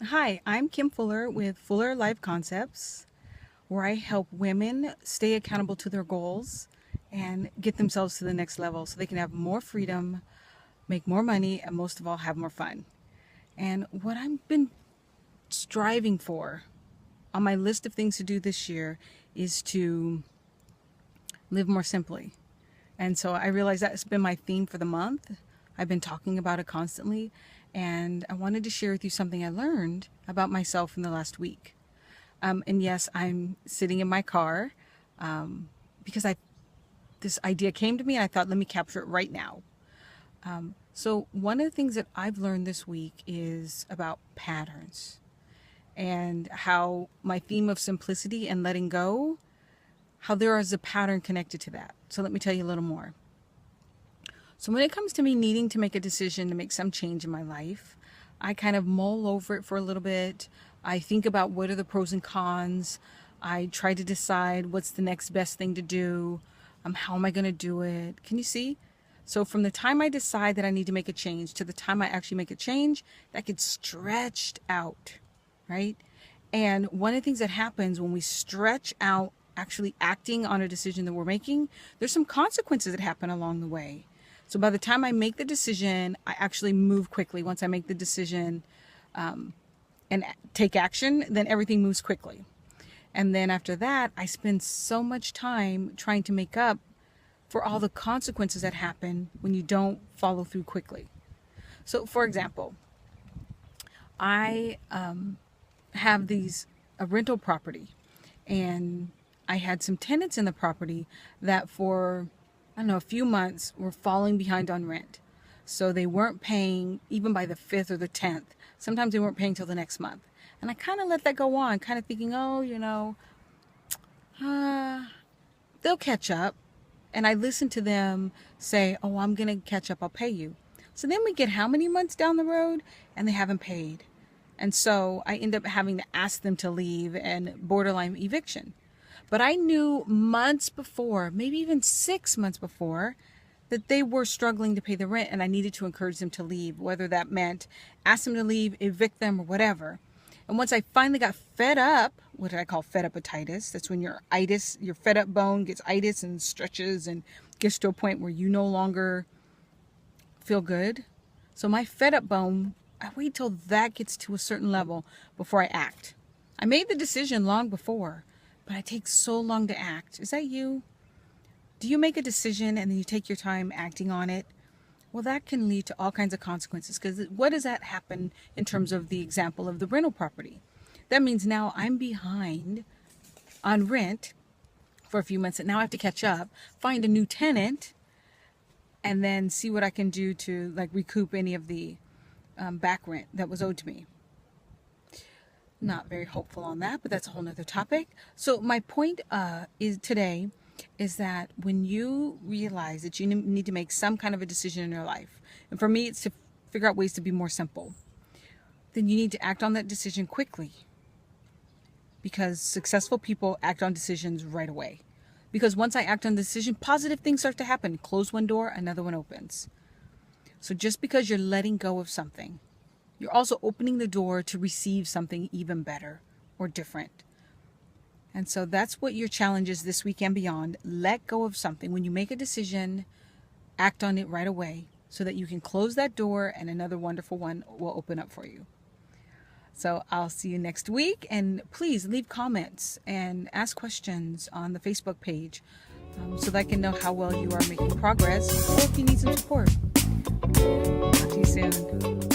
Hi, I'm Kim Fuller with Fuller Life Concepts, where I help women stay accountable to their goals and get themselves to the next level so they can have more freedom, make more money, and most of all, have more fun. And what I've been striving for on my list of things to do this year is to live more simply. And so I realized that's been my theme for the month. I've been talking about it constantly, and I wanted to share with you something I learned about myself in the last week. And yes, I'm sitting in my car because this idea came to me, and I thought, let me capture it right now. So one of the things that I've learned this week is about patterns and how my theme of simplicity and letting go, how there is a pattern connected to that. So let me tell you a little more. So when it comes to me needing to make a decision to make some change in my life, I kind of mull over it for a little bit. I think about what are the pros and cons. I try to decide what's the next best thing to do. How am I going to do it? Can you see? So from the time I decide that I need to make a change to the time I actually make a change, that gets stretched out, right? And one of the things that happens when we stretch out actually acting on a decision that we're making, there's some consequences that happen along the way. So by the time I make the decision, I actually move quickly. Once I make the decision and take action, then everything moves quickly. And then after that, I spend so much time trying to make up for all the consequences that happen when you don't follow through quickly. So for example, I have a rental property, and I had some tenants in the property that for, I don't know, a few months were falling behind on rent. So they weren't paying even by the 5th or the 10th. Sometimes they weren't paying till the next month. And I kind of let that go on, kind of thinking, oh, they'll catch up. And I listened to them say, oh, I'm going to catch up, I'll pay you. So then we get how many months down the road and they haven't paid. And so I end up having to ask them to leave and borderline eviction. But I knew months before, maybe even 6 months before, that they were struggling to pay the rent, and I needed to encourage them to leave, whether that meant ask them to leave, evict them, or whatever. And once I finally got fed up, what I call fed upatitis, that's when your fed up bone gets itis and stretches and gets to a point where you no longer feel good. So my fed up bone, I wait till that gets to a certain level before I act. I made the decision long before, but I take so long to act. Is that you? Do you make a decision and then you take your time acting on it? Well, that can lead to all kinds of consequences, because what does that happen in terms of the example of the rental property? That means now I'm behind on rent for a few months, and now I have to catch up, find a new tenant, and then see what I can do to recoup any of the back rent that was owed to me. Not very hopeful on that, but that's a whole nother topic. So my point today is that when you realize that you need to make some kind of a decision in your life, and for me it's to figure out ways to be more simple, then you need to act on that decision quickly, because successful people act on decisions right away. Because once I act on the decision, positive things start to happen. Close one door, another one opens. So just because you're letting go of something, you're also opening the door to receive something even better or different. And so that's what your challenge is this week and beyond. Let go of something. When you make a decision, act on it right away so that you can close that door and another wonderful one will open up for you. So I'll see you next week. And please leave comments and ask questions on the Facebook page so that I can know how well you are making progress, or if you need some support. Talk to you soon.